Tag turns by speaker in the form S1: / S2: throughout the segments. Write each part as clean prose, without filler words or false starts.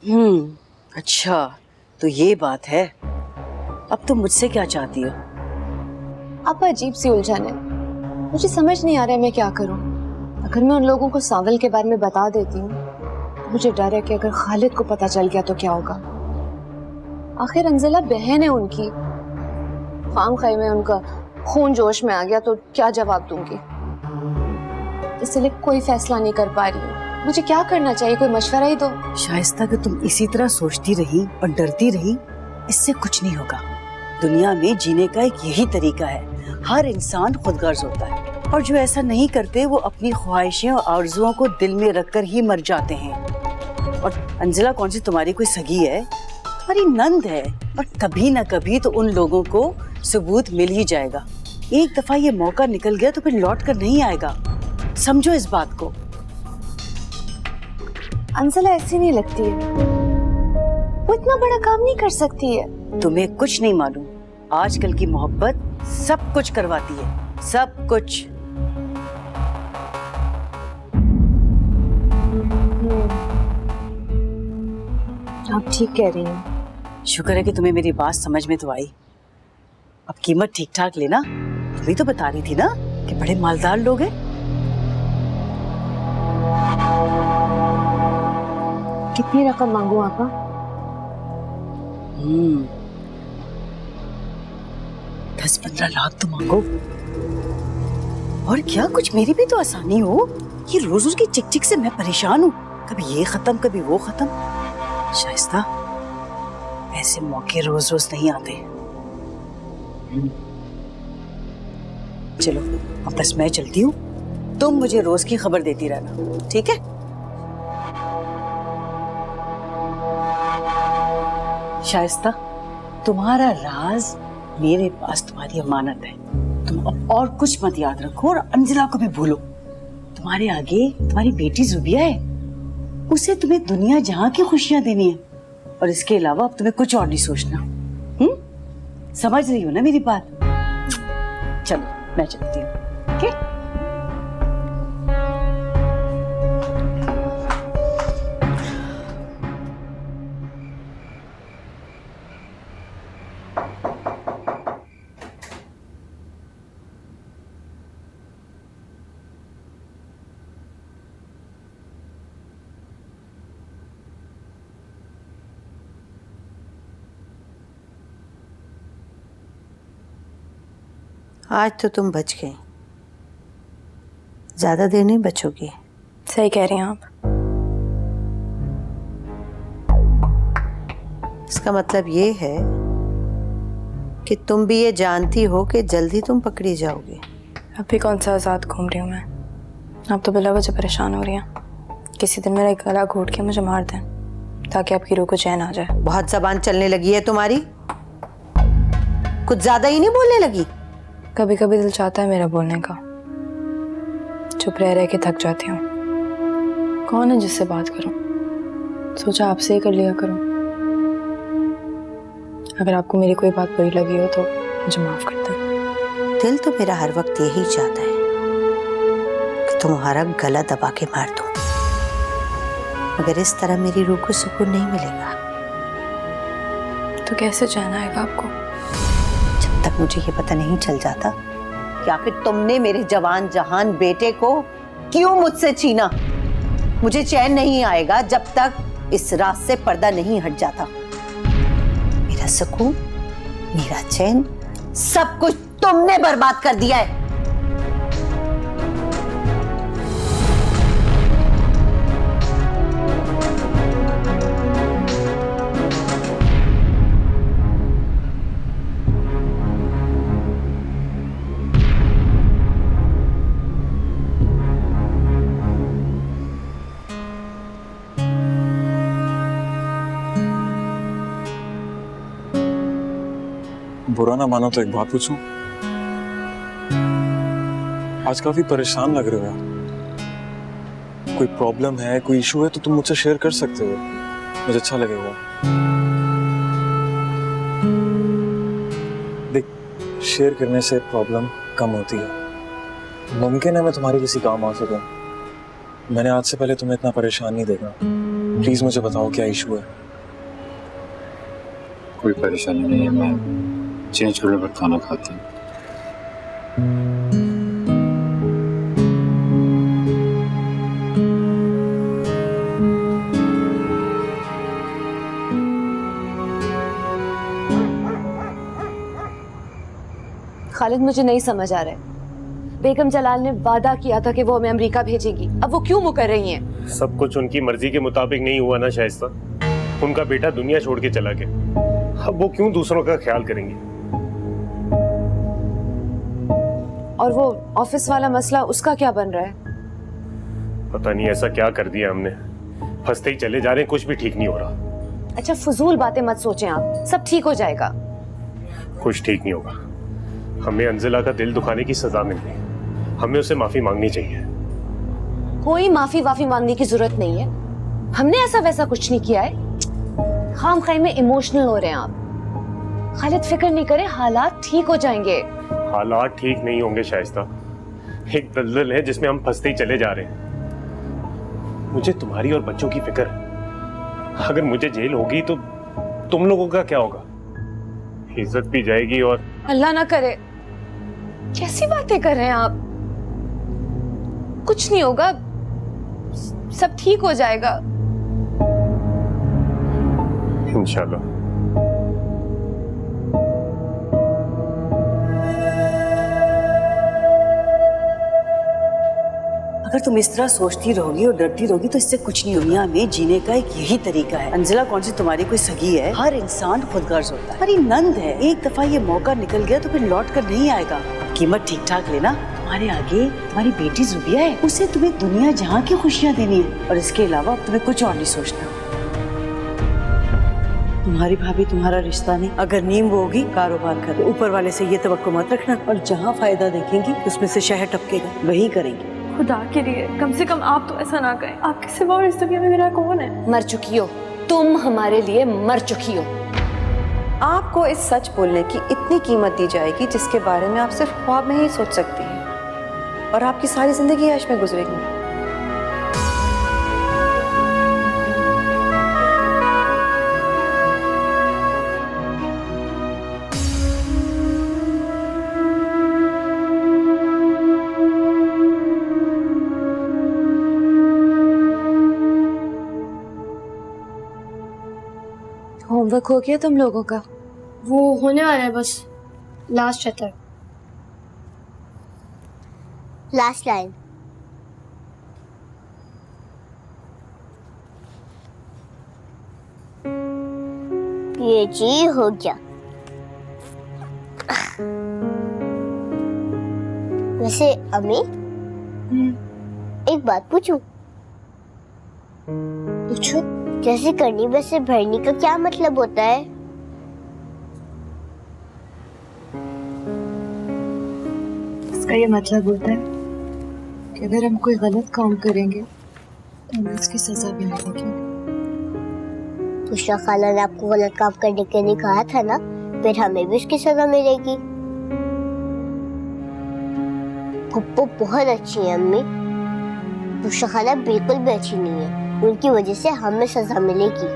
S1: अच्छा तो ये बात है। अब तुम मुझसे क्या चाहती हो?
S2: आप अजीब सी उलझन है, मुझे समझ नहीं आ रहा है मैं क्या करूं। अगर मैं उन लोगों को सावल के बारे में बता देती हूँ तो मुझे डर है कि अगर खालिद को पता चल गया तो क्या होगा। आखिर अंजला बहन है उनकी, खाम खाई में उनका खून जोश में आ गया तो क्या जवाब दूंगी। इसलिए कोई फैसला नहीं कर पा रही हूँ। मुझे क्या करना चाहिए, कोई मशवरा ही दो।
S1: शाइस्ता कि तुम इसी तरह सोचती रही और डरती रही, इससे कुछ नहीं होगा। दुनिया में जीने का एक यही तरीका है, हर इंसान खुदगर्ज होता है और जो ऐसा नहीं करते वो अपनी ख्वाहिशें और आरजुओं को दिल में रखकर ही मर जाते हैं। और अंजला कौन सी तुम्हारी कोई सगी है? तुम्हारी नंद है। और कभी ना कभी तो उन लोगों को सबूत मिल ही जाएगा। एक दफा ये मौका निकल गया तो फिर लौट कर नहीं आएगा, समझो इस बात को।
S2: अंजला ऐसी नहीं लगती है, वो इतना बड़ा काम नहीं कर सकती है।
S1: तुम्हें कुछ नहीं मालूम, आजकल की मोहब्बत सब कुछ करवाती है, सब कुछ।
S2: आप ठीक कह रही हैं।
S1: शुक्र है कि तुम्हें मेरी बात समझ में तो आई। अब कीमत ठीक ठाक लेना। तुम्ही तो बता रही थी ना कि बड़े मालदार लोग हैं।
S2: कितनी रकम मांगू आपा?
S1: 10-15 लाख तो मांगो। और क्या, कुछ मेरी भी तो आसानी हो। ये रोज रोज की चिक चिक से मैं परेशान हूँ, कभी ये खत्म कभी वो खत्म। शाइस्ता, ऐसे मौके रोज रोज नहीं आते। चलो अब बस मैं चलती हूँ, तुम मुझे रोज की खबर देती रहना, ठीक है? शाइस्ता, तुम्हारा राज मेरे पास तुम्हारी अमानत है। तुम अब और कुछ मत याद रखो और अंजला को भी भूलो। तुम्हारे आगे तुम्हारी बेटी जुबिया है, उसे तुम्हें दुनिया जहां की खुशियां देनी है और इसके अलावा अब तुम्हें कुछ और नहीं सोचना। समझ रही हो ना मेरी बात? चलो मैं चलती हूँ, ठीक है?
S3: आज तो तुम बच गई, ज्यादा देर नहीं बचोगी।
S2: सही कह रही हैं आप।
S3: इसका मतलब ये है कि तुम भी ये जानती हो कि जल्दी तुम पकड़ी जाओगी।
S2: अब भी कौन सा आजाद घूम रही हूँ मैं। आप तो बिला वजह परेशान हो रही हैं। किसी दिन मेरा गला घोट के मुझे मार दें ताकि आपकी रूह को चैन आ जाए।
S3: बहुत जबान चलने लगी है तुम्हारी, कुछ ज्यादा ही नहीं बोलने लगी?
S2: कभी कभी दिल चाहता है मेरा बोलने का, चुप रह रह के थक जाती हूँ। कौन है जिससे बात करूं? सोचा आपसे ही कर लिया करूं। अगर आपको मेरी कोई बात बुरी लगी हो तो मुझे माफ कर दें।
S3: दिल तो मेरा हर वक्त यही चाहता है कि तुम्हारा गला दबा के मार दूं, मगर इस तरह मेरी रूह को सुकून नहीं मिलेगा।
S2: तो कैसे चैन आएगा आपको?
S3: जब तक मुझे ये पता नहीं चल जाता कि आखिर तुमने मेरे जवान जहान बेटे को क्यों मुझसे छीना, मुझे चैन नहीं आएगा जब तक इस रात से पर्दा नहीं हट जाता। मेरा सुकून, मेरा चैन, सब कुछ तुमने बर्बाद कर दिया है।
S4: बुरा ना मानो तो एक बात पूछूं? आज काफी परेशान लग रहे हो यार। कोई प्रॉब्लम है, कोई इशू है तो तुम मुझसे शेयर कर सकते हो, मुझे अच्छा लगेगा। देख, शेयर करने से प्रॉब्लम कम होती है। मुमकिन है मैं तुम्हारे किसी काम आ सकूं। मैंने आज से पहले तुम्हें इतना परेशान नहीं देखा। प्लीज मुझे बताओ क्या इशू है।
S5: कोई परेशानी नहीं है, मैं चेंज करने पर खाना खाती हूँ।
S2: खालिद, मुझे नहीं समझ आ रहा है। बेगम जलाल ने वादा किया था कि वो हमें अमेरिका भेजेगी, अब वो क्यों मुकर रही हैं?
S6: सब कुछ उनकी मर्जी के मुताबिक नहीं हुआ ना शाइस्ता। उनका बेटा दुनिया छोड़ के चला गया, अब वो क्यों दूसरों का ख्याल करेंगे?
S2: और वो ऑफिस वाला मसला, उसका क्या बन रहा है?
S6: पता नहीं ऐसा क्या कर दिया हमने, फंसते ही चले जा रहे हैं, कुछ भी ठीक नहीं हो रहा।
S2: अच्छा, फजूल बातें मत सोचें आप, सब ठीक हो जाएगा।
S6: कुछ ठीक नहीं होगा। हमें अंजिला का दिल दुखाने की सजा मिल गई, हमें उसे माफी मांगनी चाहिए।
S2: कोई माफी वाफी मांगने की जरूरत नहीं है, हमने ऐसा वैसा कुछ नहीं किया है। खामखाई में इमोशनल हो रहे हैं आप। खालिद, फिक्र नहीं करें, हालात ठीक हो जाएंगे।
S6: हालात ठीक नहीं होंगे शाइस्ता, एक दलदल है जिसमें हम फंसते ही चले जा रहे हैं। मुझे तुम्हारी और बच्चों की फिक्र, अगर मुझे जेल होगी तो तुम लोगों का क्या होगा? इज्जत भी जाएगी और
S2: अल्लाह ना करे। कैसी बातें कर रहे हैं आप? कुछ नहीं होगा, सब ठीक हो जाएगा
S6: इंशाल्लाह।
S1: अगर तुम इस तरह सोचती रहोगी और डरती रहोगी तो इससे कुछ नहीं। दुनिया में जीने का एक यही तरीका है। अंजिला कौन सी तुम्हारी कोई सगी है? हर इंसान खुदगर्ज होता है। हमारी नंद है, एक दफा ये मौका निकल गया तो फिर लौट कर नहीं आएगा। कीमत ठीक ठाक लेना। तुम्हारे आगे तुम्हारी बेटी जुबिया है, उसे तुम्हें दुनिया जहाँ की खुशियाँ देनी है, और इसके अलावा तुम्हें कुछ और नहीं सोचना। तुम्हारी भाभी तुम्हारा रिश्ता नहीं, अगर नींव होगी कारोबार करे, ऊपर वाले से ये तवक्को मत रखना, और जहाँ फायदा देखेंगी उसमें से शहद टपकेगा, वही करेंगे।
S7: खुदा के लिए कम से कम आप तो ऐसा ना करें। आपके सिवा और इस दुनिया में मेरा कौन है?
S2: मर चुकी हो तुम, हमारे लिए मर चुकी हो।
S8: आपको इस सच बोलने की इतनी कीमत दी जाएगी जिसके बारे में आप सिर्फ ख्वाब में ही सोच सकती हैं, और आपकी सारी जिंदगी ऐश में गुजरेगी।
S2: होमवर्क हो गया तुम लोगों का?
S7: वो होने वाला है, बस लास्ट चैप्टर,
S9: लास्ट लाइन। ये जी हो गया। वैसे अम्मी, एक बात पूछूं?
S2: पूछो।
S9: जैसे करनी वैसे भरनी का क्या मतलब होता है?
S2: इसका ये मतलब होता है कि अगर हम कोई गलत काम करेंगे तो हमें उसकी सजा भी मिलेगी।
S9: बुशरा खाला ने आपको गलत काम करने के लिए कहा था ना, फिर हमें भी उसकी सजा मिलेगी। पप्पू बहुत अच्छी है अम्मी, बुशरा खाला बिल्कुल भी अच्छी नहीं है, उनकी वजह से हमें सजा मिलेगी।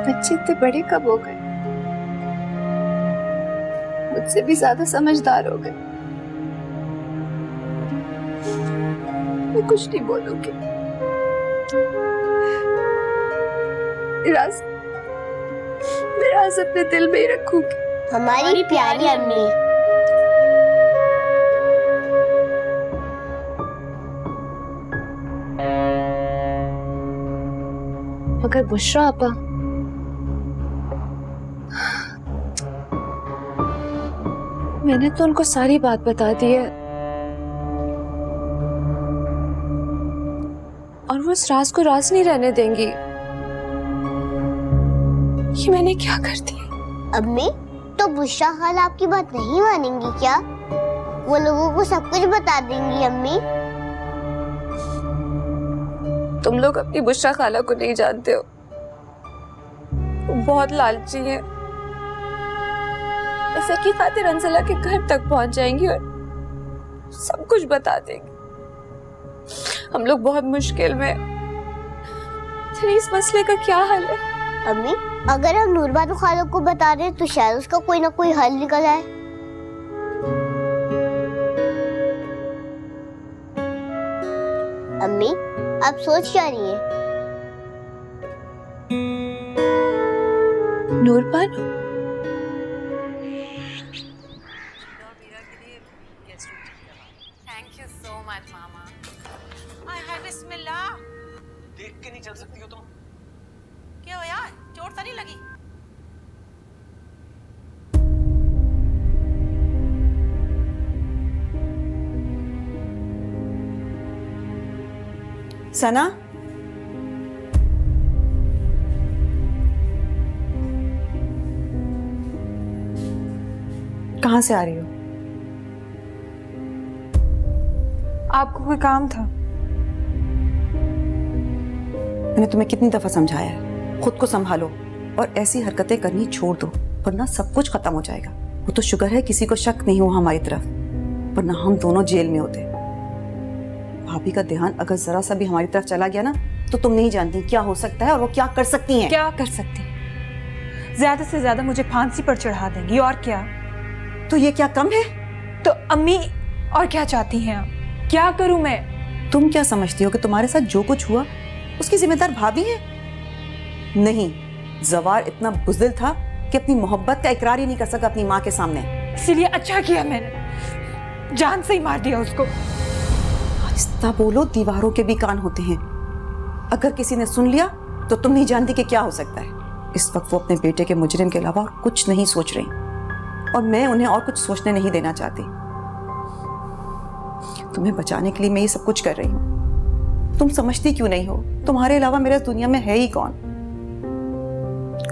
S2: बच्चे इतने बड़े कब हो गए? मुझसे भी ज्यादा समझदार हो गए। मैं कुछ नहीं बोलूंगी। राज अपने दिल में ही रखूंगी।
S9: हमारी प्यारी अम्मी।
S2: मगर बुशरा आपा, मैंने तो उनको सारी बात बता दी है, और वो इस राज को राज नहीं रहने देंगी। ये मैंने क्या कर दिया?
S9: अम्मी, तो बुशरा खाला आपकी बात नहीं मानेंगी क्या? वो लोगों को सब कुछ बता देंगी अम्मी।
S7: तुम लोग अपनी बुशरा खाला को नहीं जानते हो, वो बहुत लालची है।
S2: पैसे की खातिर अंजला के घर तक पहुंच जाएंगी और सब कुछ बता देंगी। हम लोग बहुत मुश्किल में। फिर इस मसले का क्या हल है?
S9: अम्मी, अगर हम नूरबानो खाला को बता दें तो शायद उसका कोई ना कोई हल निकल आए। अम्मी, आप सोच क्या रही हैं?
S2: Noorbano?
S3: Thank you so much मामा। हाय बिस्मिल्लाह।
S4: देख के नहीं चल सकती हो तुम?
S3: क्या हो यार, चोट तो नहीं लगी?
S8: सना, कहाँ से आ रही हो?
S7: आपको कोई काम था?
S8: मैंने तुम्हें कितनी दफा समझाया है, खुद को संभालो और ऐसी हरकतें करनी छोड़ दो, वरना सब कुछ खत्म हो जाएगा। वो तो शुक्र है किसी को शक नहीं हुआ हमारी तरफ, वरना हम दोनों जेल में होते। भाभी का ध्यान अगर जरा सा भी हमारी तरफ चला गया ना, तो तुम नहीं जानती क्या हो सकता है और वो क्या कर सकती हैं।
S7: क्या कर सकती? ज्यादा से ज्यादा मुझे फांसी पर चढ़ा देंगी, और क्या?
S8: तो ये क्या कम है?
S7: तो अम्मी, और क्या चाहती हैं आप? क्या करूं मैं?
S8: तुम क्या समझती हो कि तुम्हारे साथ जो कुछ हुआ उसकी जिम्मेदार भाभी है? नहीं, जवार इतना बुज़दिल था कि अपनी मोहब्बत का इकरार ही नहीं कर सका अपनी माँ के सामने।
S7: इसीलिए अच्छा किया मैंने, जान से ही मार दिया उसको।
S8: आहिस्ता बोलो, दीवारों के भी कान होते हैं। अगर किसी ने सुन लिया तो तुम नहीं जानती कि क्या हो सकता है। इस वक्त वो अपने बेटे के मुजरिम के अलावा और कुछ नहीं सोच रही, और मैं उन्हें और कुछ सोचने नहीं देना चाहती। तुम्हें बचाने के लिए मैं ये सब कुछ कर रही हूँ। तुम समझती क्यों नहीं हो? तुम्हारे अलावा मेरे दुनिया में है ही कौन?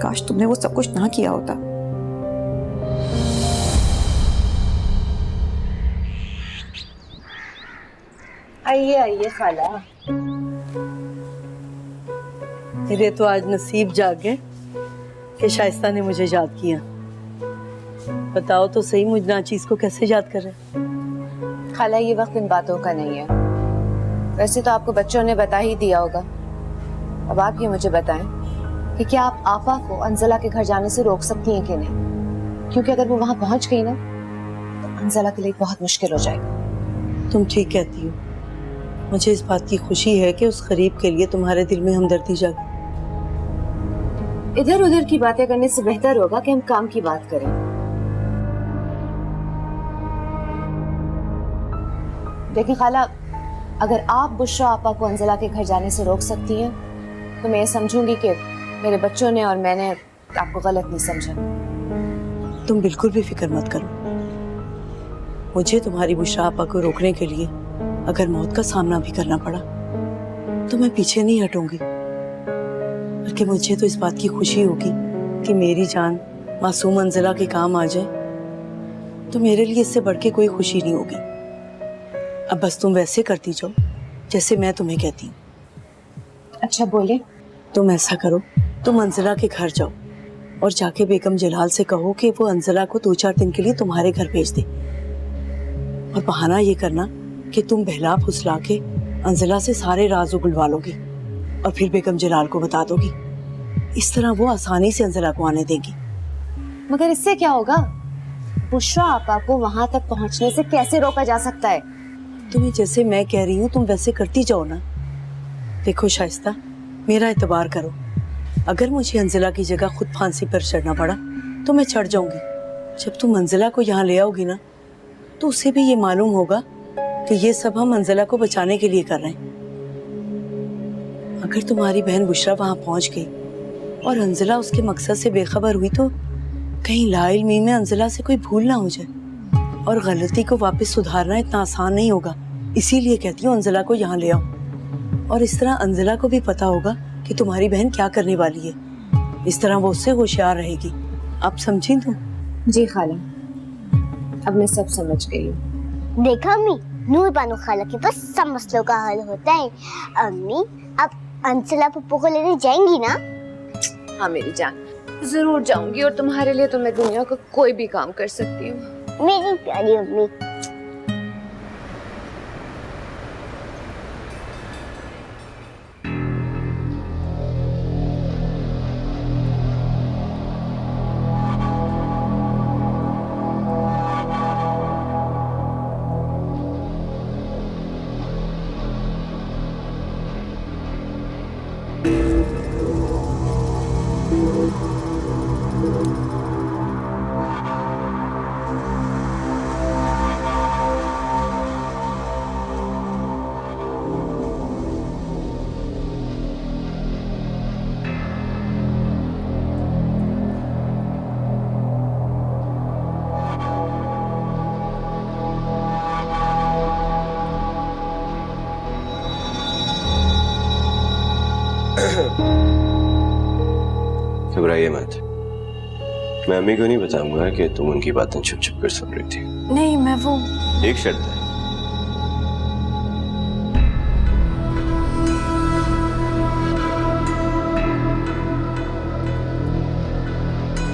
S8: काश तुमने वो सब कुछ ना किया होता।
S1: आइए आइए खाला, मेरे तो आज नसीब जाग गए कि शाइस्ता ने मुझे याद किया। बताओ तो सही, मुझ नाचीज को कैसे याद कर रहे?
S2: खाला, ये वक्त इन बातों का नहीं है। वैसे तो आपको बच्चों ने बता ही दिया होगा। अब आप ये मुझे बताएं कि क्या आप आपा को अंजला के घर जाने से रोक सकती हैं कि नहीं? क्योंकि अगर वो वहां पहुंच गई ना, तो अंजला के लिए बहुत मुश्किल हो जाएगा।
S1: तुम ठीक कहती हो। मुझे इस बात की खुशी है कि उस गरीब के लिए तुम्हारे दिल में हमदर्दी जागी।
S2: इधर उधर की बातें करने से बेहतर होगा कि हम काम की बात करें। देखिए खाला, अगर आप बुशरा आपा को अंजला के घर जाने से रोक सकती हैं, तो मैं ये समझूंगी कि मेरे बच्चों ने और मैंने आपको गलत नहीं समझा।
S1: तुम बिल्कुल भी फिक्र मत करो। मुझे तुम्हारी बुशरा आपा को रोकने के लिए अगर मौत का सामना भी करना पड़ा तो मैं पीछे नहीं हटूंगी, बल्कि मुझे तो इस बात की खुशी होगी कि मेरी जान मासूम अंजला के काम आ जाए। तो मेरे लिए इससे बढ़ के कोई खुशी नहीं होगी। अब बस तुम वैसे करती जाओ जैसे मैं तुम्हें कहती हूँ।
S2: अच्छा बोले।
S1: तुम ऐसा करो, तुम अंजला के घर जाओ और जाके बेगम जलाल से कहो कि वो अंजला को 2-4 दिन के लिए तुम्हारे घर भेज दे। और बहाना ये करना कि तुम बहला फुसला के अंजला से सारे राज उगलवा लोगी और फिर बेगम जलाल को बता दोगी। इस तरह वो आसानी से अंजला को आने देगी।
S2: मगर इससे क्या होगा? बुशरा आपा को वहां तक पहुंचने से कैसे रोका जा सकता है?
S1: तुम्हें जैसे मैं कह रही हूँ तुम वैसे करती जाओ ना। देखो शाइस्ता, मेरा एतबार करो। अगर मुझे अंजला की जगह खुद फांसी पर चढ़ना पड़ा तो मैं चढ़ जाऊंगी। जब तुम अंजला को यहाँ ले आओगी ना, तो उसे भी ये मालूम होगा कि ये सब हम अंजला को बचाने के लिए कर रहे हैं। अगर तुम्हारी बहन बुशरा वहां पहुंच गई और अंजला उसके मकसद से बेखबर हुई तो कहीं लाइल्मी में अंजला से कोई भूल ना हो जाए, और गलती को वापस सुधारना इतना आसान नहीं होगा। इसीलिए कहती हूँ अंजला को यहाँ ले आओ, और इस तरह अंजला को भी पता होगा कि तुम्हारी बहन क्या करने वाली है। इस तरह वो उससे होशियार रहेगी। आप समझी तुम?
S2: जी खाला, अब मैं सब समझ गई हूँ।
S9: देखा अम्मी, नूरबानो खाला के पास सब मसलों का हल होता है। अम्मी, अब अंजला पप्पू को लेने जाएंगी ना?
S2: हाँ मेरी जान, जरूर जाऊंगी और तुम्हारे लिए तो मैं दुनिया का कोई भी काम कर सकती हूँ।
S9: मेरी प्यारी अम्मी।
S5: घबराइए मत। मैं अम्मी को नहीं बताऊंगा कि तुम उनकी बातें छुप छुप कर सुन रही थी।
S7: नहीं, मैं वो
S5: एक शर्त है,